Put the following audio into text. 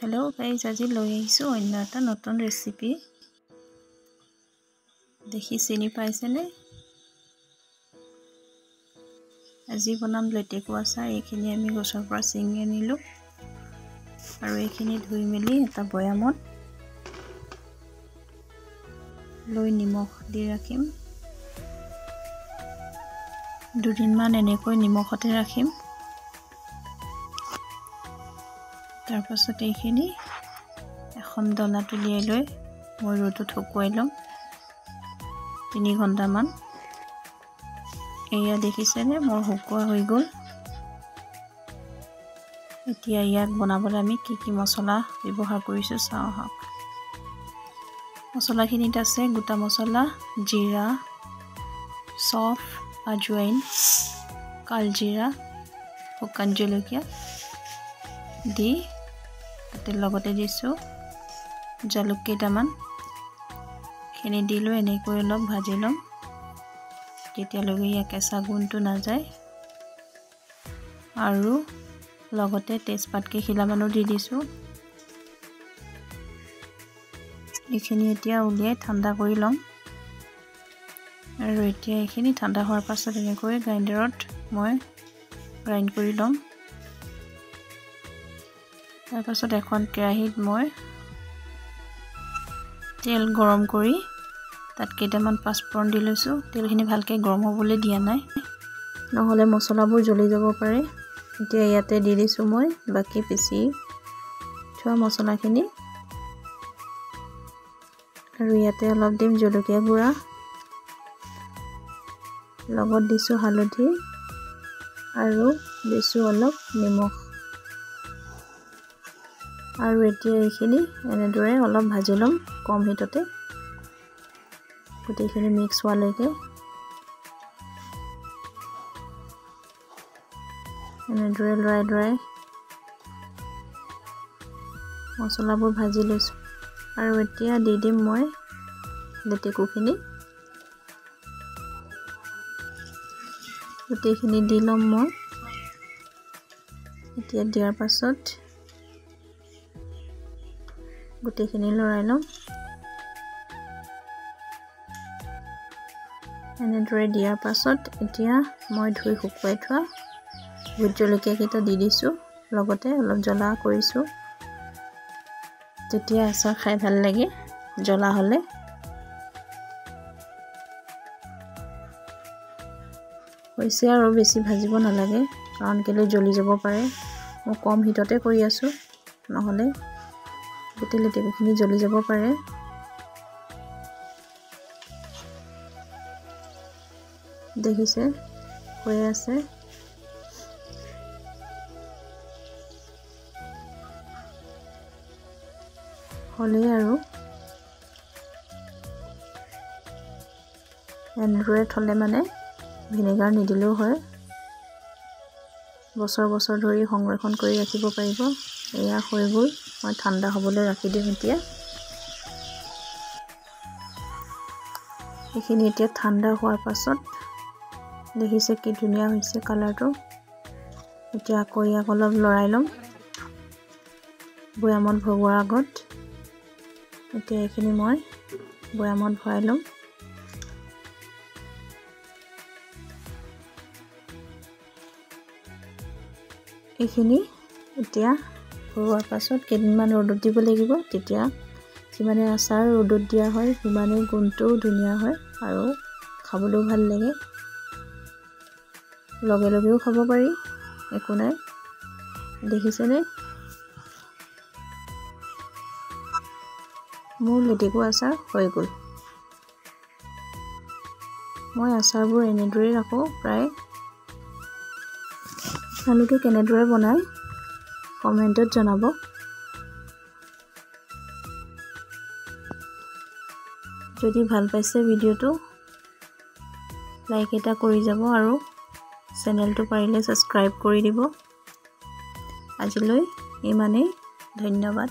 Hello guys, আজি লৈ আহিছো অন্য এটা নতুন ৰেচিপি। দেখি চিনি পাইছেনে? আজি বনাম লেটেকু আচাৰ। এইখিনি আমি গছৰ পৰা ছিঙি আনিলো আৰু এইখিনি ধুই মেলি এটা বয়ামত লৈ নিমখ দি ৰাখিম। দুদিনমান এনেকৈ নিমখতে ৰাখিম। তাৰ পাছত এইখিনি এখন ডলাত উলিয়াই লৈ মই ৰ'দত শুকুৱাই ল'ম 3 ঘণ্টামান। এয়া দেখিছেনে মোৰ শুকুৱা হৈ গ'ল। এতিয়া ইয়াক বনাবলৈ আমি কি মছলা ব্যৱহাৰ কৰিছো চাওঁ আহক। মছলাখিনিত আছে গোটা মছলা, জিৰা, চফ, আজৱাইন, কালজিৰা, শুকান জলকীয়া দি তাতে লগতে দিছো জালুক কেইটামান। খিনি দিলো এনেকৈ অলপ ভাজি লম তেতিয়ালৈকে ইয়া কেঁচা গুণটো নাযায়। আৰু লগতে তেজপাত কেইখিলামানো দি দিছো। এইখিনি এতিয়া উলিয়াই ঠাণ্ডা কৰি লম আৰু এতিয়া এইখিনি ঠাণ্ডা হোৱাৰ পাছত এনেকৈ গ্ৰাইণ্ডাৰত মই গ্ৰাইণ্ড কৰি লম। তাৰ পাছত এখন কেৰাহীত মই তেল গৰম কৰি তাত কেইটামান পাঁচফোৰণ দি লৈছো। তেলখিনি ভালকে গৰম হ'বলৈ দিয়া নাই, নহ'লে মছলাবোৰ জ্বলি যাব পাৰে। এতিয়া ইয়াতে দি দিছো মই বাকি পিচি থোৱা মছলাখিনি আৰু ইয়াতে অলপ দিম জলকীয়া গুড়া, লগত দিছো হালধি আৰু দিছো অলপ নিমখ। আৰু এতিয়া এইখিনি এনেদৰে অলপ ভাজি লম কম হিটতে গোটেইখিনি মিক্স হোৱালৈকে। এনেদৰে লৰাই মছলাবোৰ ভাজি লৈছো আৰু এতিয়া দি দিম মই লেটেকুখিনি। গোটেইখিনি দি ল'ম মই। এতিয়া দিয়াৰ পাছত গোটেইখিনি লৰাই ল'ম। এনেদৰে দিয়াৰ পাছত এতিয়া মই ধুই শুকুৱাই থোৱা ভোট জলকীয়া কেইটা দি দিছো, লগতে অলপ জ্বলা কৰিছো। তেতিয়া আচাৰ খাই ভাল লাগে জ্বলা হ'লে। হৈছে আৰু বেছি ভাজিব নালাগে কাৰণ কেলে জ্বলি যাব পাৰে। মই কম হিটতে কৰি আছো, নহ'লে গোটেই লেটেকুখিনি জ্বলি যাব পাৰে। দেখিছে হৈ আছে। হ'লেই আৰু এনেদৰে থলে মানে ভিনেগাৰ নিদিলেও হয়। বছৰ ধৰি সংৰক্ষণ কৰি ৰাখিব পাৰিব। এয়া হৈ গ'ল, মই ঠাণ্ডা হ'বলৈ ৰাখি দিম। এতিয়া এইখিনি এতিয়া ঠাণ্ডা হোৱাৰ পাছত দেখিছে কি ধুনীয়া হৈছে কালাৰটো। এতিয়া আকৌ ইয়াক অলপ লৰাই ল'ম বয়ামত ভৰোৱাৰ আগত। এতিয়া এইখিনি মই বয়ামত ভৰাই ল'ম। এইখিনি এতিয়া ভৰোৱাৰ পাছত কেইদিনমান ৰ'দত দিব লাগিব। তেতিয়া যিমানে আচাৰ ৰ'দত দিয়া হয় সিমানেই গুণটোও ধুনীয়া হয় আৰু খাবলৈও ভাল লাগে। লগেও খাব পাৰি, একো নাই। দেখিছেনে মোৰ লেটেকু আচাৰ হৈ গ'ল। মই আচাৰবোৰ এনেদৰে ৰাখোঁ প্ৰায়। আপোনালোকে কেনেদৰে বনায় কমেণ্টত জনাব। যদি ভাল পাইছে ভিডিঅ'টো লাইক এটা কৰি যাব আৰু চেনেলটো পাৰিলে ছাবস্ক্ৰাইব কৰি দিব। আজিলৈ ইমানেই, ধন্যবাদ।